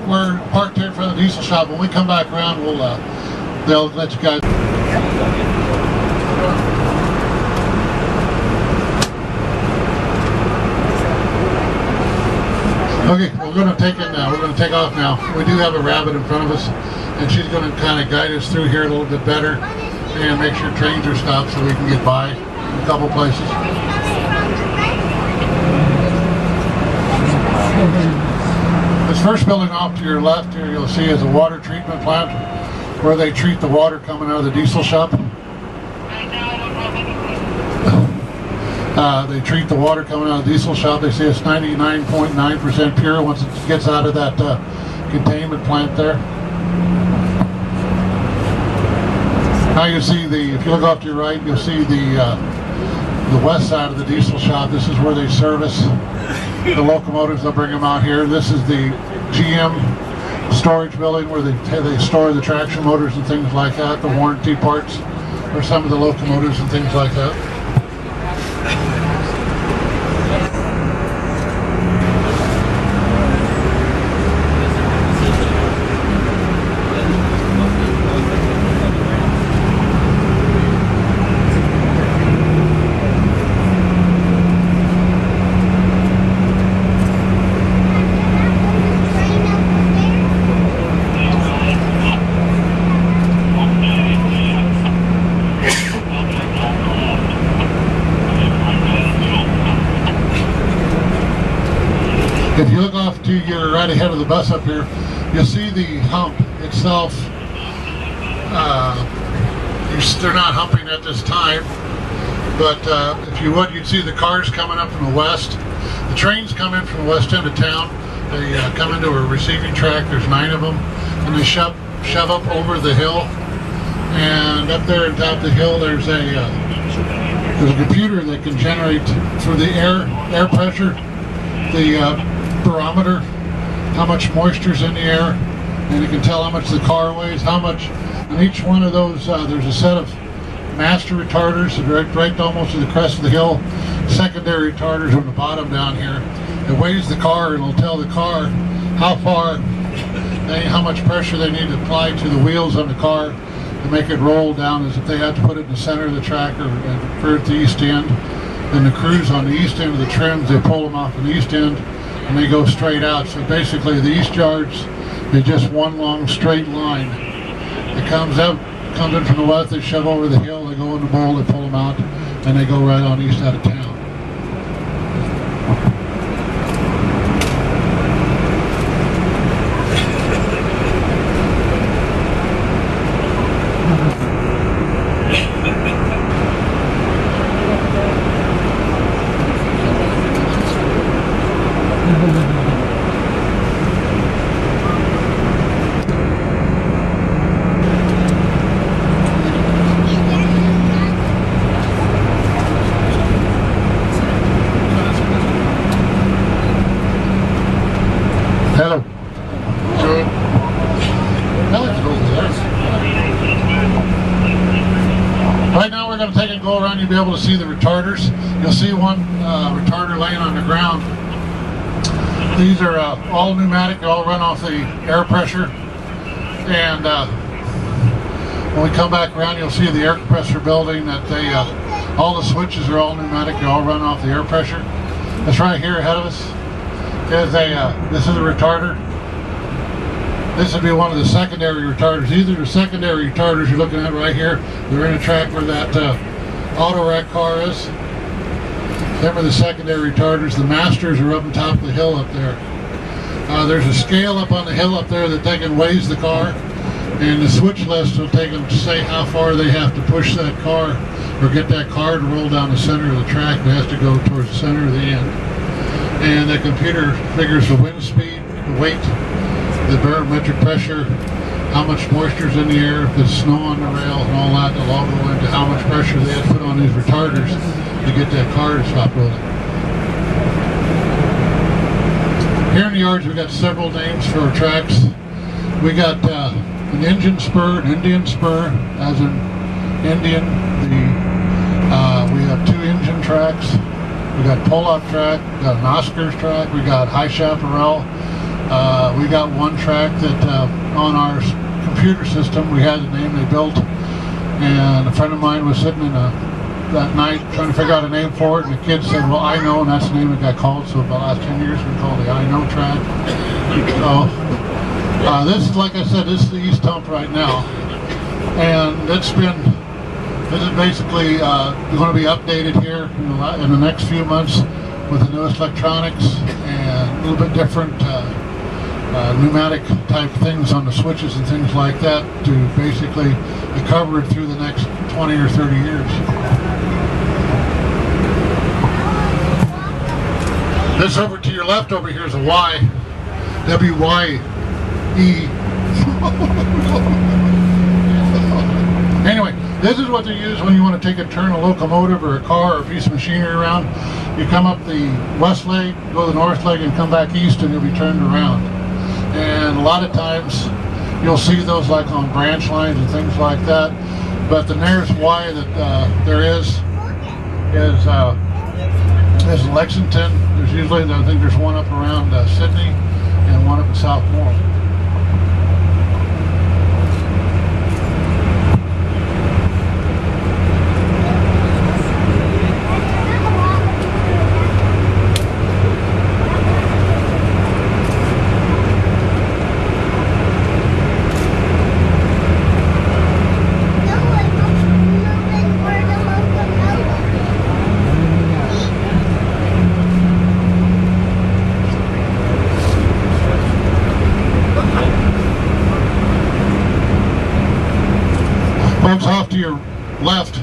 we're parked here in front of the diesel shop. When we come back around, they'll let you guys. Okay, we're going to take off now. We do have a rabbit in front of us, and she's going to kind of guide us through here a little bit better and make sure trains are stopped so we can get by in a couple places. This first building off to your left here, you'll see is a water treatment plant where they treat the water coming out of the diesel shop. They treat the water coming out of the diesel shop. They say it's 99.9% pure once it gets out of that containment plant there. Now you see if you look off to your right, you'll see the west side of the diesel shop. This is where they service the locomotives. They'll bring them out here. This is the GM storage building where they store the traction motors and things like that, the warranty parts for some of the locomotives and things like that. If you look off to your right ahead of the bus up here, you'll see the hump itself. They're not humping at this time, but if you would, you'd see the cars coming up from the west. The trains come in from the west end of town. They come into a receiving track. There's 9 of them, and they shove up over the hill. And up there on top of the hill, there's a computer that can generate through the air pressure, the barometer, how much moisture's in the air, and it can tell how much the car weighs, how much. On each one of those, there's a set of master retarders right almost to the crest of the hill, secondary retarders on the bottom down here. It weighs the car, and it'll tell the car how much pressure they need to apply to the wheels on the car to make it roll down, as if they have to put it in the center of the track or at the east end. Then the crews on the east end of the trims, they pull them off on the east end, and they go straight out. So basically the east yards, they're just one long straight line. It comes in from the west, they shove over the hill, they go in the bowl, they pull them out, and they go right on east out of town. Hello. Good. Right now we're going to take and go around. You'll be able to see the retarders. You'll see one retarder laying on the ground. These are all pneumatic. They all run off the air pressure. And when we come back around, you'll see the air compressor building that all the switches are all pneumatic. They all run off the air pressure. That's right here ahead of us. This is a retarder. This would be one of the secondary retarders. These are the secondary retarders you're looking at right here. They're in a track where that auto rack car is. Them are the secondary retarders. The masters are up on top of the hill up there. There's a scale up on the hill up there that they can weighs the car, and the switch list will take them to say how far they have to push that car or get that car to roll down the center of the track. It has to go towards the center of the end. And the computer figures the wind speed, the weight, the barometric pressure, how much moisture's in the air, if there's snow on the rails and all that. They'll all go into how much pressure they have to put on these retarders to get that car to stop rolling. Here in the yards we've got several names for our tracks. We got an engine spur, an Indian spur, as in Indian. We have 2 engine tracks. We got pull-up track, we got an Oscars track, we got high chaparral, We got one track that on our computer system we had the name they built, and a friend of mine was sitting in that night trying to figure out a name for it, and the kid said, well, I know, and that's the name it got called. So for the last 10 years we call it the I know track. So this is, like I said, this is the east hump right now, and this is basically going to be updated here in the next few months with the newest electronics and a little bit different pneumatic type things on the switches and things like that to basically cover it through the next 20 or 30 years. This over to your left over here is a Y, W-Y-E. Anyway, this is what they use when you want to turn a locomotive or a car or a piece of machinery around. You come up the west leg, go the north leg, and come back east, and you'll be turned around. And a lot of times you'll see those like on branch lines and things like that. But the nearest Y that there is Lexington. There's usually, I think there's one up around Sydney and one up in South Moore. Off to your left.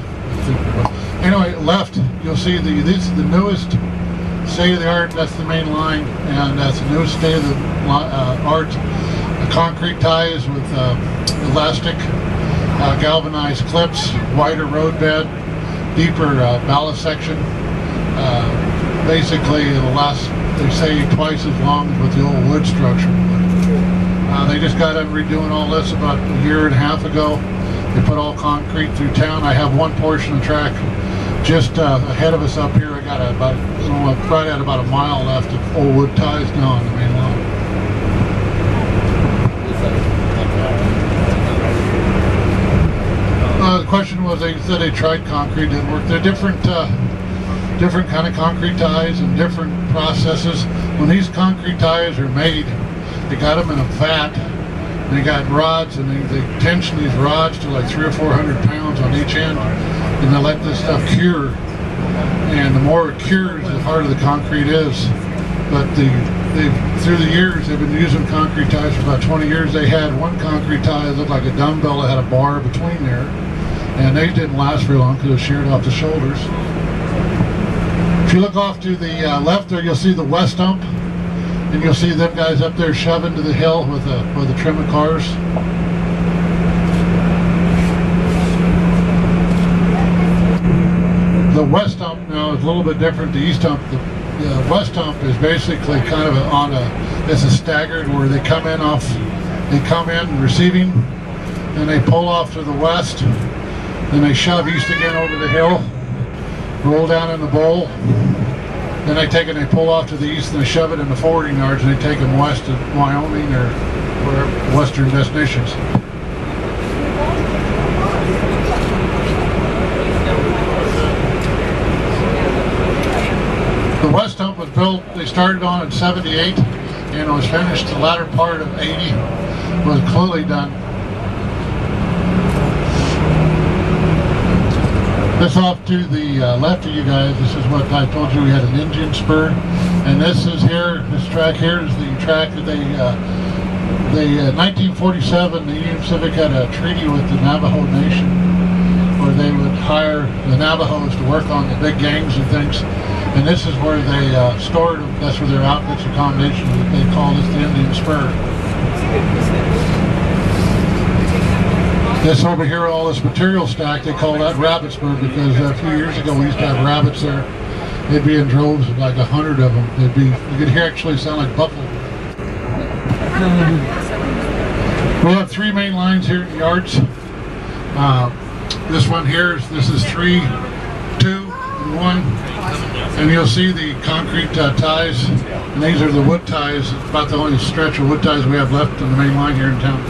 Anyway, left, you'll see this is the newest state-of-the-art. That's the main line, and that's the newest state-of-the-art concrete ties with elastic galvanized clips, wider roadbed, deeper ballast section. Basically, it'll last, they say, twice as long as with the old wood structure. They just got done redoing all this about a year and a half ago. They put all concrete through town. I have one portion of the track just ahead of us up here. I got right at about a mile left of old wood ties now on the main line. The question was, they said they tried concrete, didn't work. They're different kind of concrete ties and different processes. When these concrete ties are made, they got them in a vat. They got rods, and they tension these rods to like 300 or 400 pounds on each end, and they let this stuff cure. And the more it cures, the harder the concrete is. But through the years, they've been using concrete ties for about 20 years. They had one concrete tie that looked like a dumbbell that had a bar between there, and they didn't last very long because it sheared off the shoulders. If you look off to the left there, you'll see the west hump. And you'll see them guys up there shoving to the hill with the trim of cars. The west hump now is a little bit different. The east hump, the west hump is basically kind of it's a staggered where they come in receiving, and they pull off to the west, then they shove east again over the hill, roll down in the bowl. Then they take it and they pull off to the east and they shove it in the forwarding yards, and they take them west to Wyoming or wherever, western destinations. The west hump was built, they started on in 78 and it was finished the latter part of 80. It was completely done. This off to the left of you guys, this is what I told you, we had an engine spur, and this track here is the track that in 1947, the Union Pacific had a treaty with the Navajo Nation where they would hire the Navajos to work on the big gangs and things, and this is where they stored them. That's where their outfits accommodations, they call this the Indian Spur. This over here, all this material stack, they call that rabbit spur because a few years ago we used to have rabbits there. They'd be in droves of like 100 of them. You could hear actually sound like buffalo. We have three main lines here in the yards. This one here, this is 3, 2, and 1. And you'll see the concrete ties, and these are the wood ties. It's about the only stretch of wood ties we have left on the main line here in town.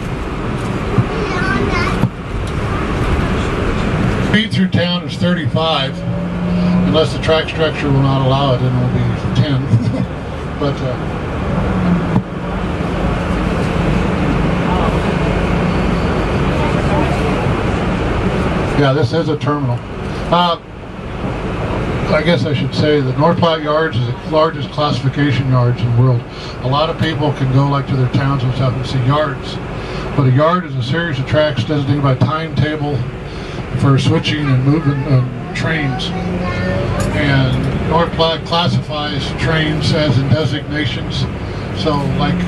Speed through town is 35, unless the track structure will not allow it, and it'll be 10. But yeah, this is a terminal. I guess I should say the North Platte Yards is the largest classification yards in the world. A lot of people can go like to their towns and stuff and see yards, but a yard is a series of tracks designated by timetable for switching and movement of trains. And North Platte classifies trains as in designations. So like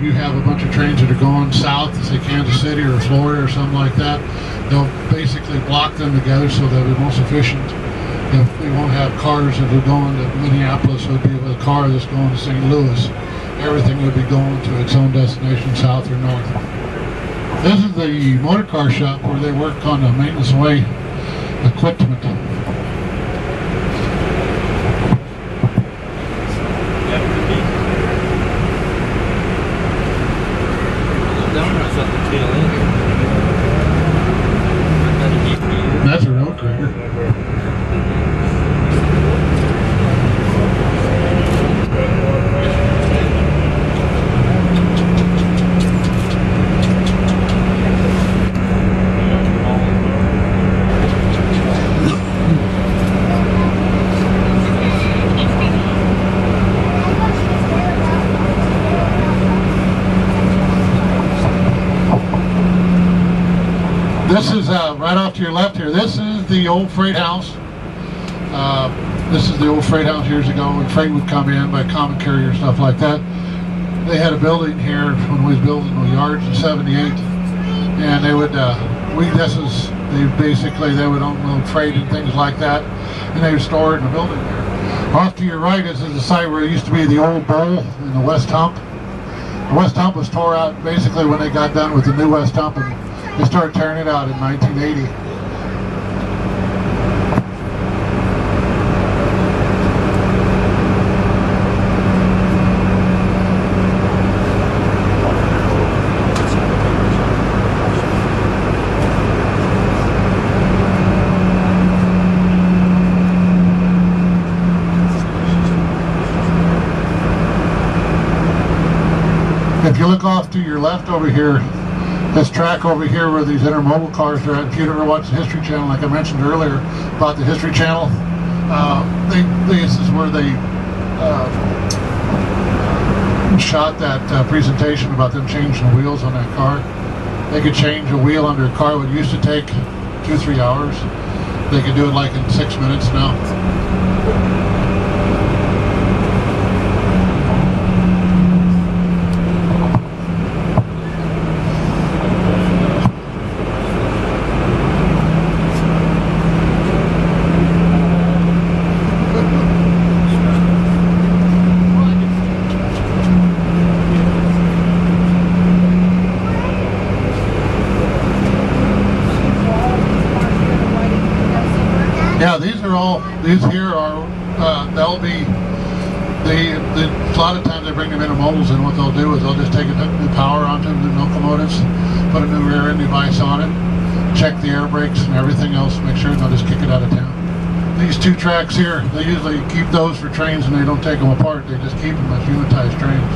you have a bunch of trains that are going south to say Kansas City or Florida or something like that, they'll basically block them together so they'll be most efficient. If they won't have cars that are going to Minneapolis, it would be with a car that's going to St. Louis. Everything would be going to its own destination, south or north. This is the motor car shop where they work on the maintenance way equipment. That's a road grader. This is right off to your left here. This is the old freight house. This is the old freight house years ago when freight would come in by common carrier and stuff like that. They had a building here when we was building the yards in '78, and they would they would unload freight and things like that, and they would store it in the building here. Off to your right is the site where it used to be the old bowl in the west hump. The west hump was tore out basically when they got done with the new west hump, and they started tearing it out in 1980. If you look off to your left over here, this track over here where these intermodal cars are at, if you ever watched the History Channel, like I mentioned earlier about the History Channel, this is where they shot that presentation about them changing the wheels on that car. They could change a wheel under a car what used to take 2-3 hours. They could do it like in 6 minutes now. Yeah, these here are, they'll be, a lot of times they bring them intermodals, and what they'll do is they'll just take a new power onto the locomotives, put a new rear end device on it, check the air brakes and everything else, make sure they'll just kick it out of town. These two tracks here, they usually keep those for trains and they don't take them apart, they just keep them as unitized trains.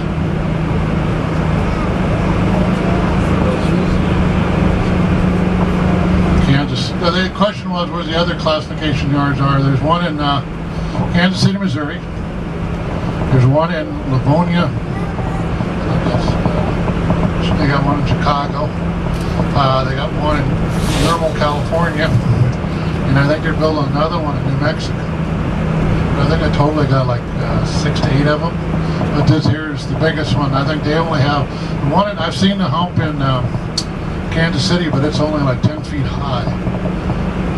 Kansas. The question was where the other classification yards are. There's one in Kansas City, Missouri. There's one in Livonia. They got one in Chicago. They got one in Normal, California. And I think they're building another one in New Mexico. I think I totally got like 6 to 8 of them. But this here is the biggest one. I think they only have the one. I've seen the hump in Kansas City, but it's only like 10 feet high.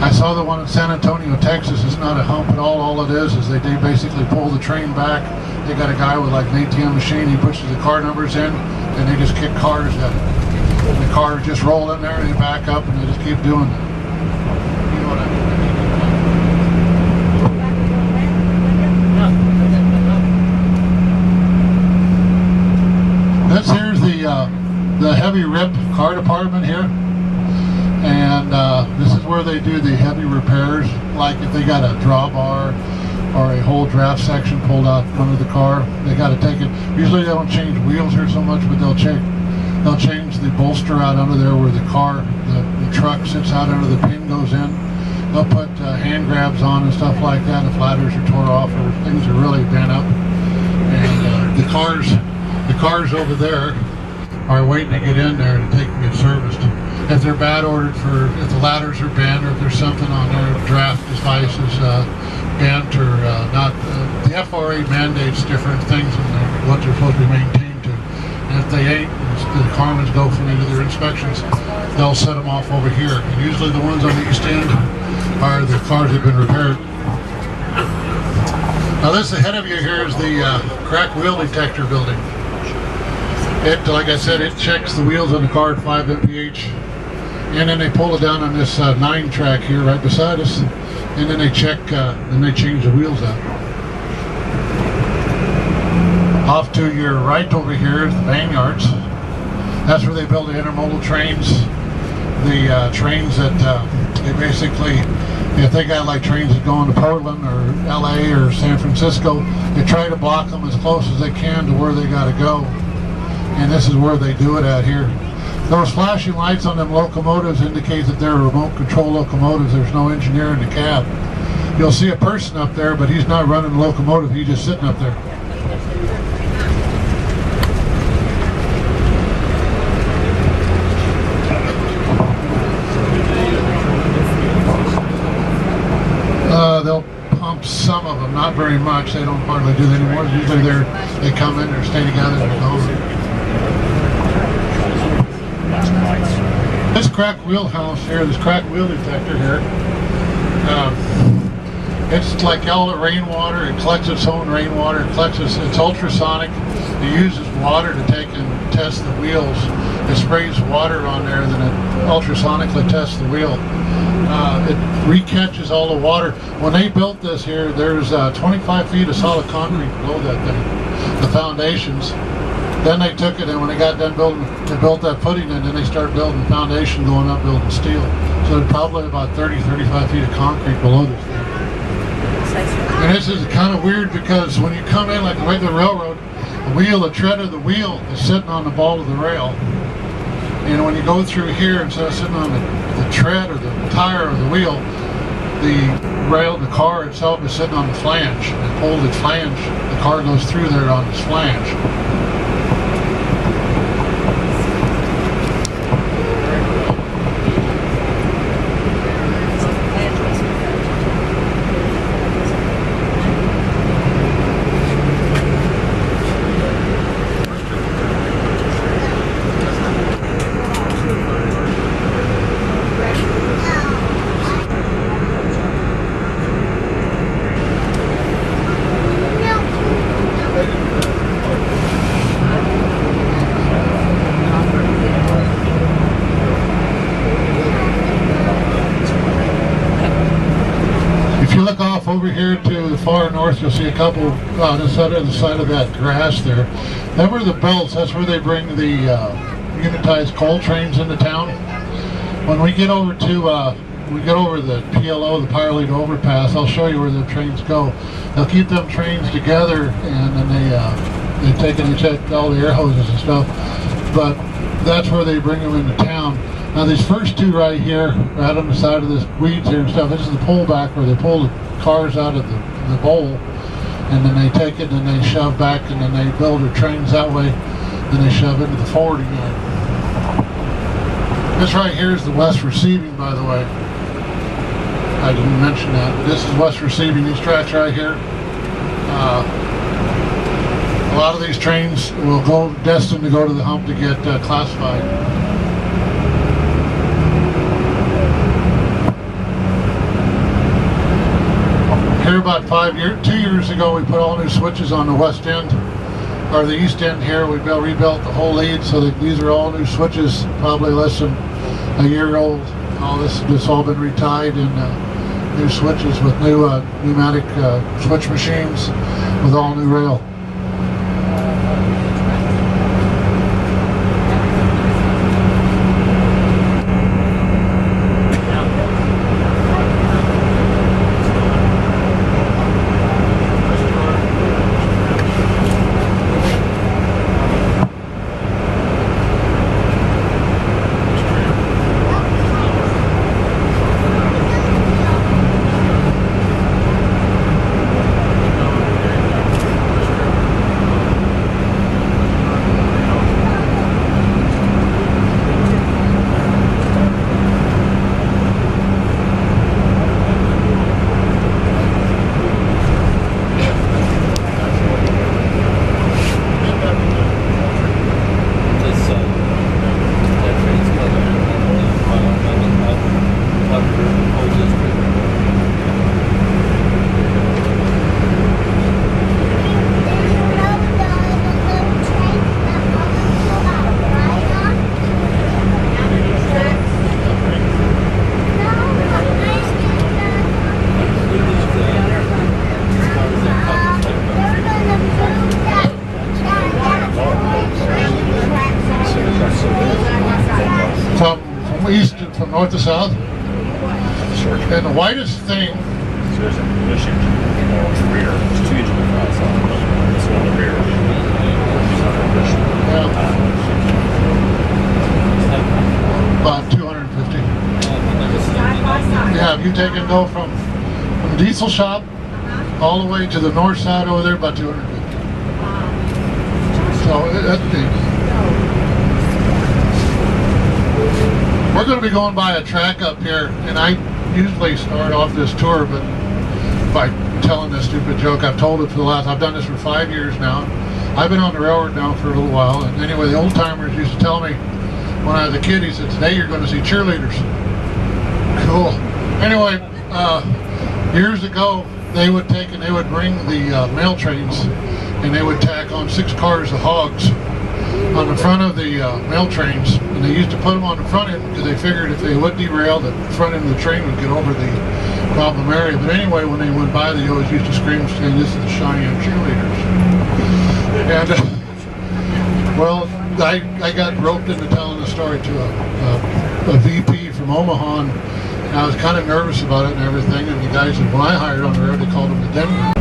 I saw the one in San Antonio, Texas. It's not a hump at all. All it is they basically pull the train back. They got a guy with like an ATM machine. He pushes the car numbers in, and they just kick cars at it. And the cars just roll in there, and they back up, and they just keep doing it. You know what I mean? heavy rib car department here, and this is where they do the heavy repairs, like if they got a drawbar or a whole draft section pulled out under the car, they got to take it. Usually they don't change wheels here so much, but they'll change the bolster out under there where the car, the truck sits out under the pin goes in. They'll put hand grabs on and stuff like that if ladders are tore off or things are really bent up. And the cars over there are waiting to get in there to take and get serviced. If they're bad ordered if the ladders are bent or if there's something on their draft device is bent or not, the FRA mandates different things in what they're supposed to be maintained to. And if they ain't, the carmans go for any of their inspections, they'll set them off over here. And usually the ones on the east end are the cars that have been repaired. Now this ahead of you here is the crack wheel detector building. It, like I said, it checks the wheels on the car at 5 mph, and then they pull it down on this 9 track here right beside us, and then they check, then they change the wheels out. Off to your right over here is the van yards. That's where they build the intermodal trains, the trains that they basically, if they got like trains that go into Portland or LA or San Francisco, they try to block them as close as they can to where they got to go. And this is where they do it at here. Those flashing lights on them locomotives indicate that they're remote control locomotives. There's no engineer in the cab. You'll see a person up there, but he's not running the locomotive, he's just sitting up there. They'll pump some of them, not very much. They don't hardly do that anymore. Usually they come in, they stay together, and they're gone. This crack wheel house here, this crack wheel detector here, it's like all the rainwater. It collects its own rainwater. It collects it's ultrasonic. It uses water to take and test the wheels. It sprays water on there, then it ultrasonically tests the wheel. It recatches all the water. When they built this here, there's 25 feet of solid concrete below that thing, the foundations. Then they took it, and when they got done building, they built that footing, and then they started building foundation, going up, building steel. So there's probably about 30, 35 feet of concrete below this thing. And this is kind of weird because when you come in like a regular railroad, the tread of the wheel is sitting on the ball of the rail. And when you go through here, instead of sitting on the tread or the tire or the wheel, the car itself is sitting on the flange. And pull the flange, the car goes through there on this flange. Over here to the far north, you'll see a couple on the side of that grass there. Them are the belts. That's where they bring the unitized coal trains into town. When we get over to the PLO, the Power Lead Overpass, I'll show you where the trains go. They'll keep them trains together, and then they take and check all the air hoses and stuff. But that's where they bring them into town. Now these first two right here, right on the side of this weeds here and stuff, this is the pullback where they pull the cars out of the bowl, and then they take it and they shove back, and then they build their trains that way, then they shove into the forwarding yard. This right here is the west receiving, by the way. I didn't mention that, but this is west receiving, these tracks right here. A lot of these trains will go destined to go to the hump to get classified. Here about 2 years ago, we put all new switches on the west end, or the east end here. We rebuilt the whole lead, so that these are all new switches, probably less than a year old. All this all been retied, and new switches with new pneumatic switch machines with all new rail. east from north to south. And the widest thing. So there's a mission on the rear. It's 2 inches across. This one on the rear. Yeah. About 250. Yeah, if you take and go from diesel shop all the way to the north side over there, about 250. So that's big. We're going to be going by a track up here, and I usually start off this tour but by telling this stupid joke. I've told it for the last, I've done this for 5 years now. I've been on the railroad now for a little while, and anyway, the old timers used to tell me when I was a kid, he said, today you're going to see cheerleaders. Cool. Anyway, years ago, they would take and they would bring the mail trains, and they would tack on 6 cars of hogs on the front of the mail trains, and they used to put them on the front end because they figured if they would derail, the front end of the train would get over the problem area. But anyway, when they went by, they always used to scream saying, this is the Cheyenne cheerleaders. And well, I got roped into telling the story to a VP from Omaha, and I was kind of nervous about it and everything, and the guys that when I hired on the road, they called them the Denver.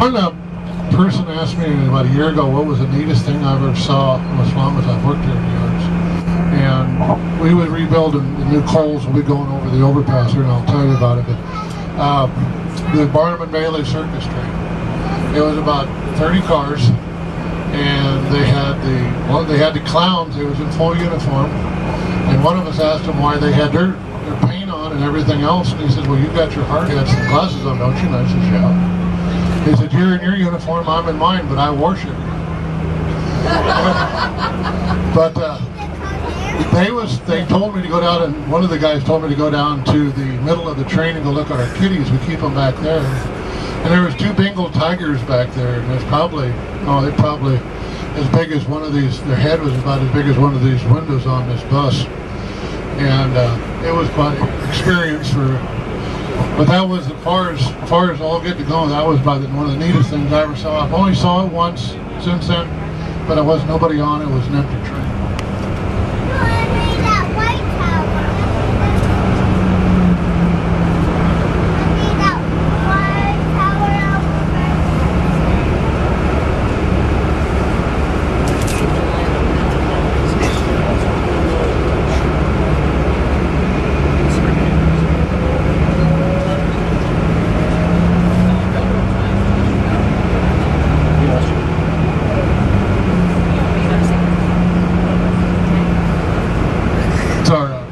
One person asked me about a year ago what was the neatest thing I ever saw as long as I've worked here in the yards. And we would rebuild the new coals. We'll be going over the overpass here, and I'll tell you about it. But the Barnum and Bailey circus train. It was about 30 cars, and they had the clowns. They was in full uniform, and one of us asked them why they had their paint on and everything else, and he said, "Well, you've got your hard hats and glasses on, don't you?" And I said, "Yeah." He said, "You're in your uniform, I'm in mine, but I worship you." But they told me to go down, and one of the guys told me to go down to the middle of the train and go look at our kitties. We keep them back there. And there was 2 Bengal tigers back there, and they're probably as big as one of these. Their head was about as big as one of these windows on this bus. And it was quite an experience but that was as far as all get to go. That was one of the neatest things I ever saw. I've only saw it once since then, but there was nobody on it. It was an empty train.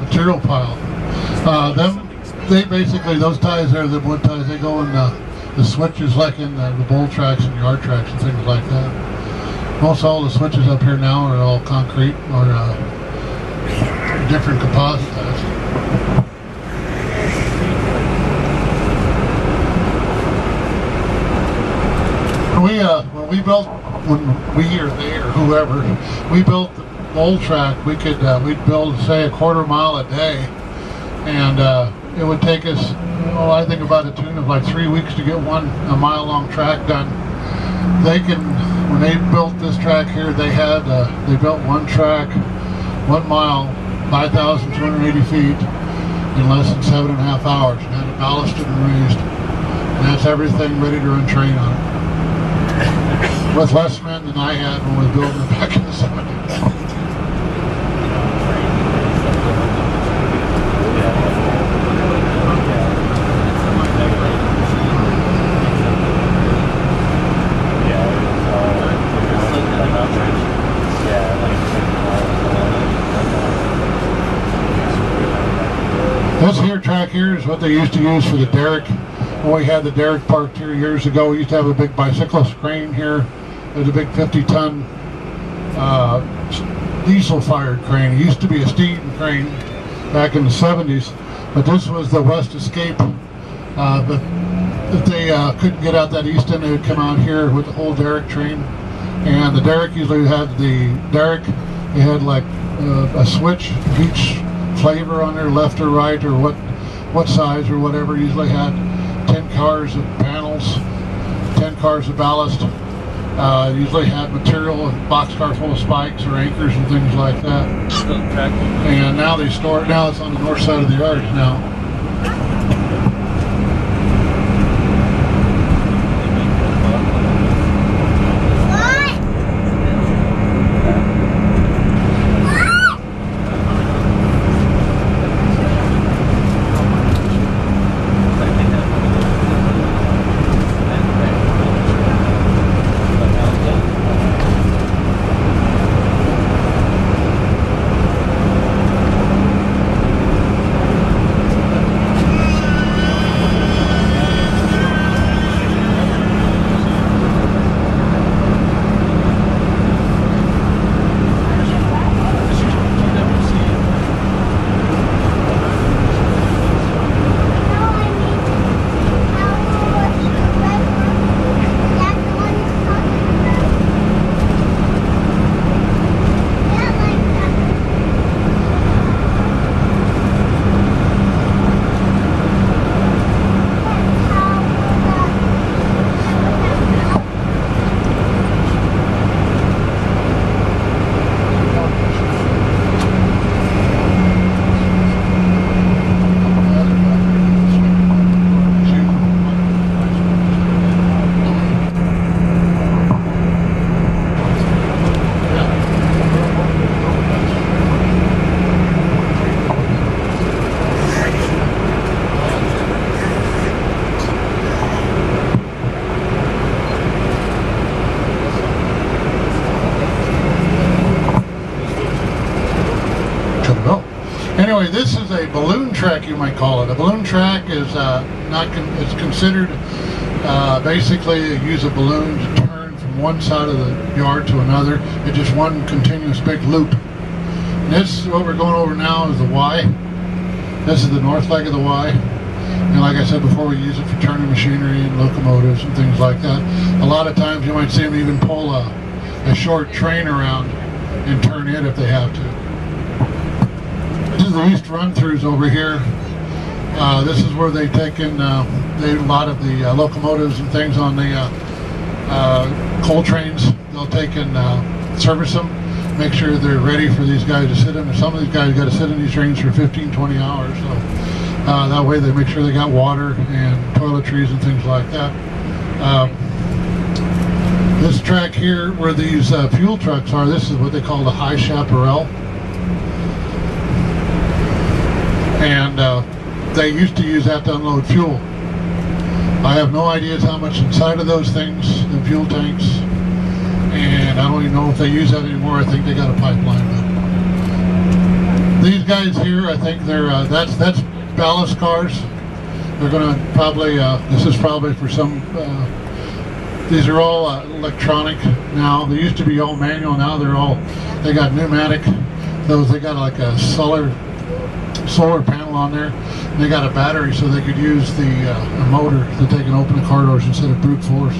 Material pile. They basically, those ties there, the wood ties, they go in the switches like in the bowl tracks and yard tracks and things like that. Most all the switches up here now are all concrete or different composite ties. When we or they or whoever, we built the bowl track, we'd build, say, a quarter mile a day, and it would take us, I think about a tune of like 3 weeks to get a mile long track done. When they built this track here, they built one track, 1 mile, 5,280 feet in less than 7.5 hours, and had it ballasted and raised, and that's everything ready to run train on it. With less men than I had when we were building it back in the 70s. This here track here is what they used to use for the derrick. When we had the derrick parked here years ago, we used to have a big bicyclist crane here. There's a big 50-ton diesel-fired crane. It used to be a steam crane back in the 70s, but this was the west escape. But if they couldn't get out that east end, they would come out here with the whole derrick train. And the derrick usually had the derrick, They had like a switch of each flavor on there, left or right, or what size or whatever. Usually had 10 cars of panels, 10 cars of ballast. Usually had material, a boxcar full of spikes or anchors and things like that. And now they store it. Now it's on the north side of the yard now. Anyway, this is a balloon track, you might call it. A balloon track is it's considered basically you use a balloon to turn from one side of the yard to another. It's just one continuous big loop. And this, what we're going over now, is the Y. This is the north leg of the Y. And like I said before, we use it for turning machinery and locomotives and things like that. A lot of times you might see them even pull a short train around and turn it if they have to. This is the east run-throughs over here. This is where they take in a lot of the locomotives and things on the coal trains. They'll take and service them, make sure they're ready for these guys to sit in. Some of these guys got to sit in these trains for 15, 20 hours. So that way they make sure they got water and toiletries and things like that. This track here, where these fuel trucks are, this is what they call the high chaparral. And they used to use that to unload fuel. I have no idea how much inside of those things, the fuel tanks, and I don't even know if they use that anymore. I think they got a pipeline. But these guys here, I think they're that's ballast cars. They're going to probably this is probably for some. These are all electronic now. They used to be all manual. Now they got pneumatic. They got like a solar panel on there, and they got a battery so they could use the motor that they can open the car doors instead of brute force.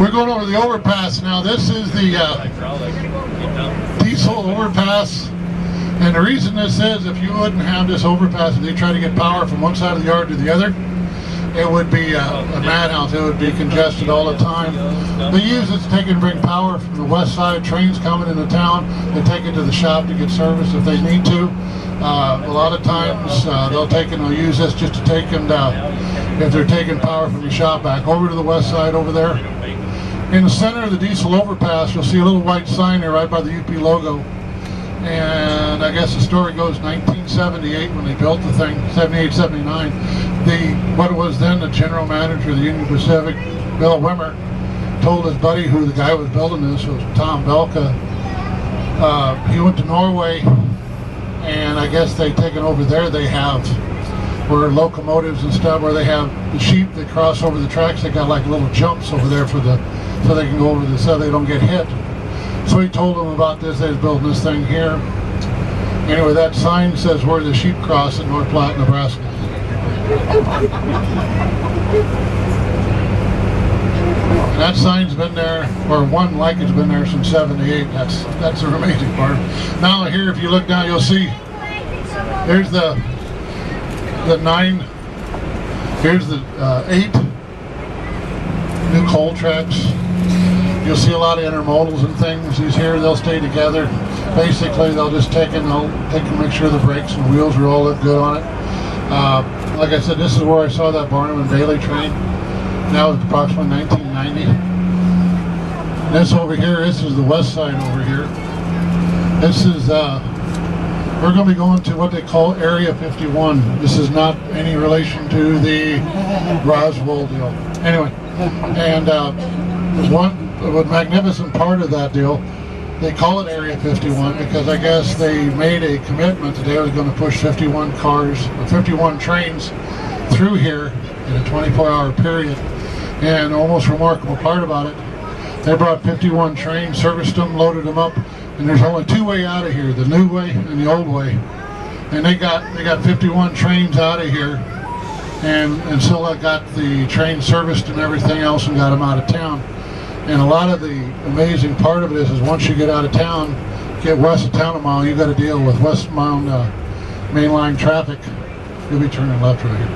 We're going over the overpass now. This is the diesel overpass, and the reason this is, if you wouldn't have this overpass and they try to get power from one side of the yard to the other, it would be a madhouse. It would be congested all the time. They use it to take and bring power from the west side. Trains coming into town, they take it to the shop to get service if they need to. A lot of times they'll use this just to take and if they're taking power from the shop back. Over to the west side over there. In the center of the diesel overpass, you'll see a little white sign there right by the UP logo. And I guess the story goes 1978 when they built the thing, 78, 79. What was then the general manager of the Union Pacific, Bill Wimmer, told his buddy who the guy was building this was Tom Belka. He went to Norway, and I guess they taken over there. They have where locomotives and stuff, where they have the sheep that cross over the tracks. They got like little jumps over there so they can go over so they don't get hit. So he told them about this. They was building this thing here. Anyway, that sign says where the sheep cross in North Platte, Nebraska. And that sign's been there, or one like it's been there since '78. That's the amazing part. Now here, if you look down, you'll see there's the 9. Here's the 8 new coal tracks. You'll see a lot of intermodals and things. These here, they'll stay together. Basically, they'll just take and make sure the brakes and wheels are all look good on it. Like I said, this is where I saw that Barnum and Bailey train. That was approximately 1990. This over here, this is the west side over here. This is, we're going to be going to what they call Area 51. This is not any relation to the Roswell deal. Anyway, and one magnificent part of that deal, they call it Area 51 because I guess they made a commitment that they were going to push 51 cars, or 51 trains through here in a 24-hour period. And the almost remarkable part about it, they brought 51 trains, serviced them, loaded them up, and there's only 2 ways out of here, the new way and the old way. And they got 51 trains out of here, and still got the train serviced and everything else and got them out of town. And a lot of the amazing part of it is once you get out of town, get west of town a mile, you got to deal with westbound mainline traffic. You'll be turning left right here.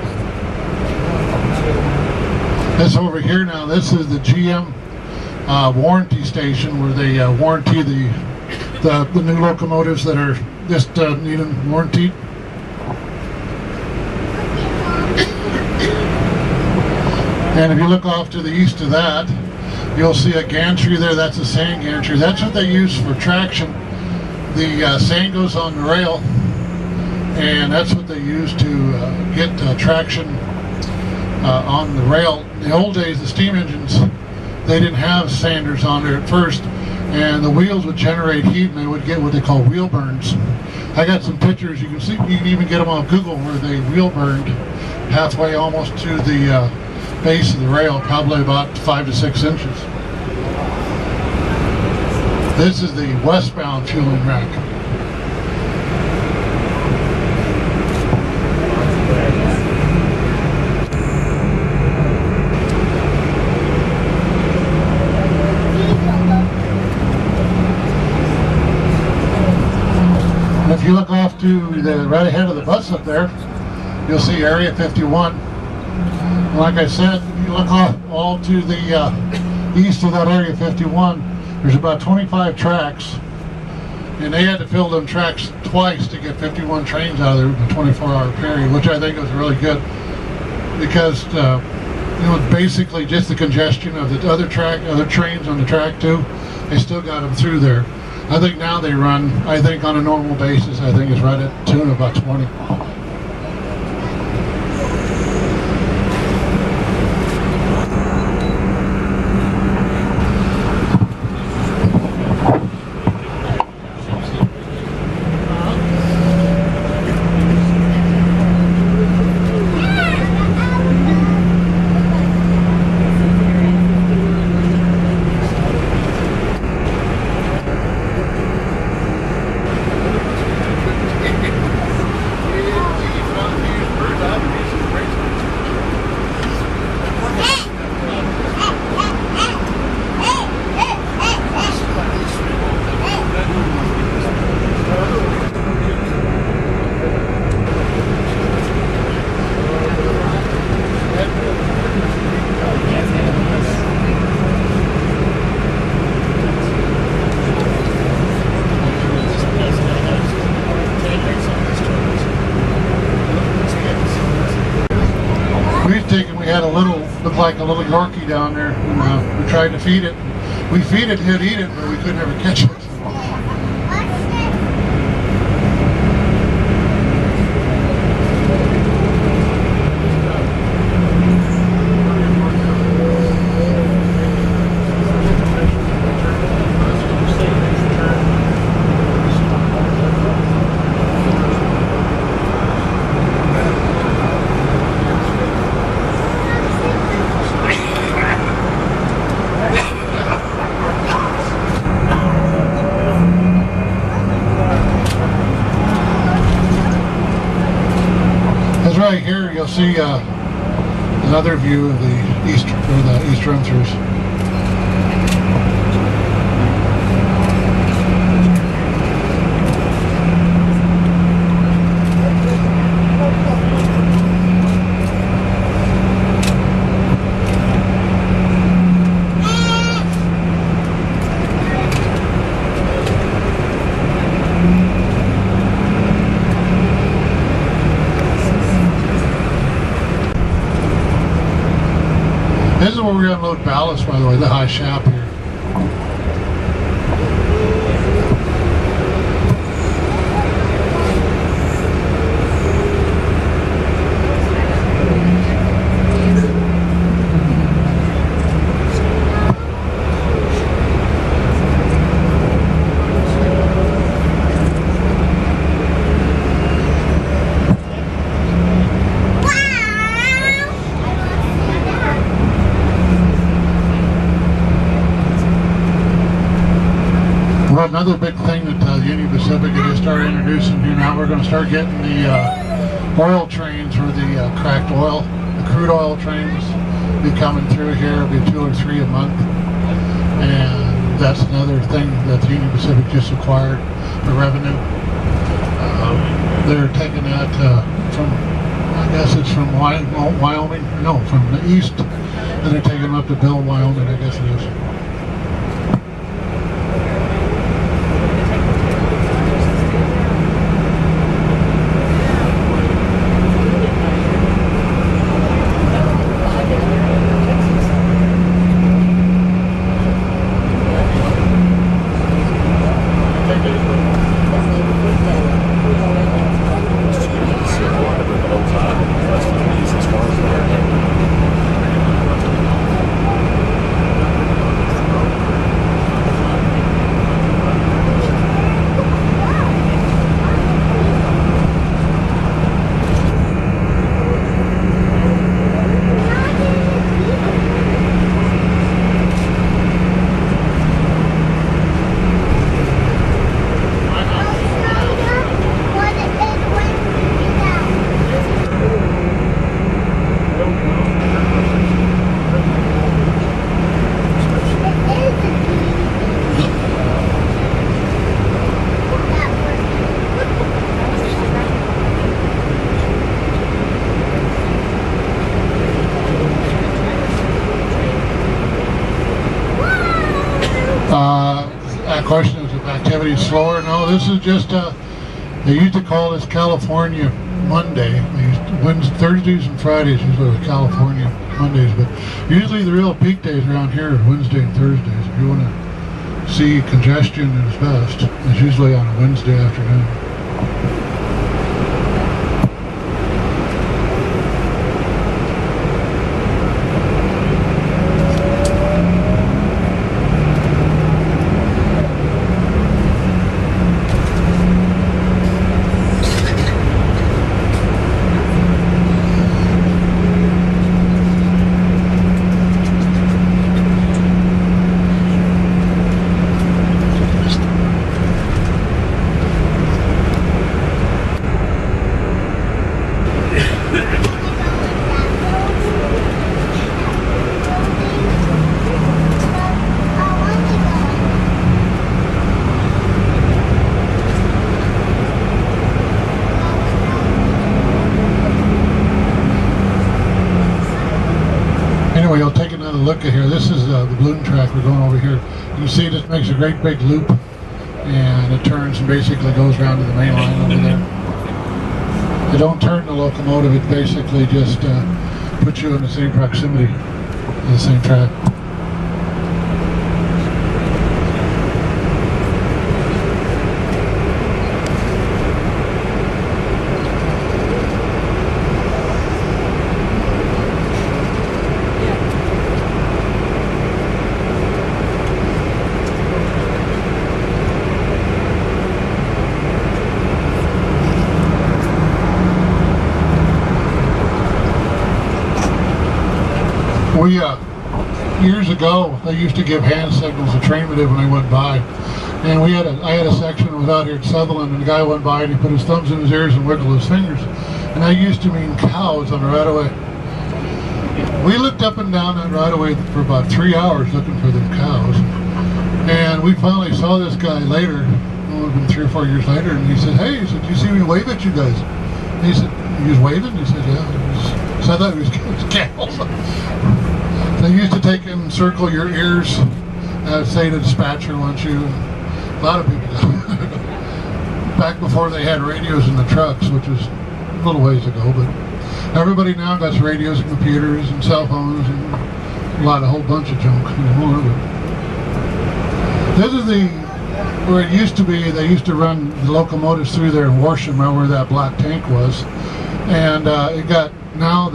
This over here now, this is the GM warranty station where they warranty the new locomotives that are just needing warranty. And if you look off to the east of that, you'll see a gantry there. That's a sand gantry. That's what they use for traction. The sand goes on the rail, and that's what they use to get traction on the rail. In the old days, the steam engines, they didn't have sanders on there at first, and the wheels would generate heat, and they would get what they call wheel burns. I got some pictures. You can see, you can even get them on Google where they wheel burned halfway almost to the base of the rail, probably about 5 to 6 inches. This is the westbound fueling rack. And if you look off to the right ahead of the bus up there, you'll see Area 51. Like I said, if you look off all to the east of that Area 51, there's about 25 tracks, and they had to fill them tracks twice to get 51 trains out of there in a 24-hour period, which I think was really good because basically just the congestion of the other trains on the track too. They still got them through there. I think now they run, I think on a normal basis, I think it's right at tune of about 20. We had a little, looked like a little Yorkie down there, and we tried to feed it. We feed it, he'd eat it, but we couldn't ever catch it. Right here, you'll see another view of the east run-throughs. This is where we're going to unload ballast, by the way, the high shaft here. Well, another big thing that Union Pacific just started introducing here now, we're going to start getting the oil trains, or the cracked oil, the crude oil trains be coming through here. It'll be 2 or 3 a month, and that's another thing that the Union Pacific just acquired for revenue. They're taking that from, I guess it's from Wyoming, no, from the east, and they're taking them up to Bill, Wyoming, I guess it is. Question is if activity is slower. No, this is just they used to call this California Monday. Thursdays and Fridays usually were California Mondays, but usually the real peak days around here are Wednesday and Thursdays. If you want to see congestion at its best, it's usually on a Wednesday afternoon. Anyway, you'll take another look at here. This is the balloon track. We're going over here. You can see this makes a great big loop, and it turns and basically goes around to the main line over there. They don't turn the locomotive. It basically just put you in the same proximity to the same track. We, years ago, they used to give hand signals to trainmen when they went by. And I had a section that was out here at Sutherland, and the guy went by and he put his thumbs in his ears and wiggled his fingers. And that used to mean cows on the right of way. We looked up and down that right of way for about 3 hours looking for the cows. And we finally saw this guy later, it would have been 3 or 4 years later, and he said, "Hey," he said, "you see me wave at you guys?" And he said, "He was waving?" He said, "Yeah." So I thought it was cows. They used to take and circle your ears, say the dispatcher wants you. A lot of people do. Back before they had radios in the trucks, which was a little ways ago, but everybody now got radios and computers and cell phones and a whole bunch of junk anymore. But this is where it used to be. They used to run the locomotives through there in Worsham, where that black tank was, and it got now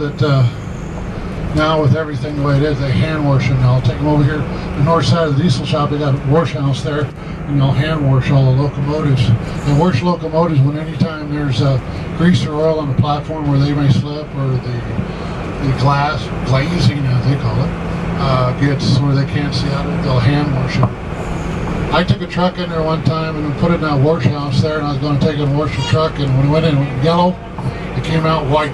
with everything the way it is, they hand wash them. I'll take them over here, the north side of the diesel shop. They got a wash house there, and they'll hand wash all the locomotives. They wash locomotives when anytime there's grease or oil on the platform where they may slip, or the glazing, as they call it, gets where they can't see out of it. They'll hand wash it. I took a truck in there one time and put it in that wash house there, and I was going to take it and wash the truck, and when it went in yellow, it came out white.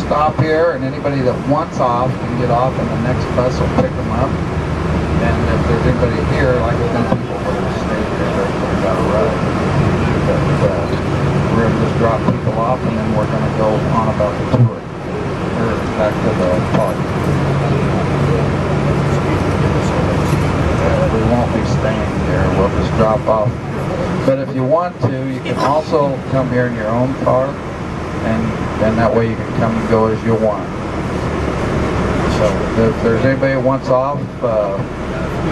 stop here, and anybody that wants off can get off, and the next bus will pick them up. And if there's anybody here, like some people will stay here, they've got a ride. But we're gonna just drop people off, and then we're gonna go on about the tour, or back to the park. We won't be staying here. We'll just drop off. But if you want to, you can also come here in your own car, and then that way you can come and go as you want. So if there's anybody who wants off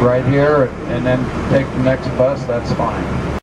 right here and then take the next bus, that's fine.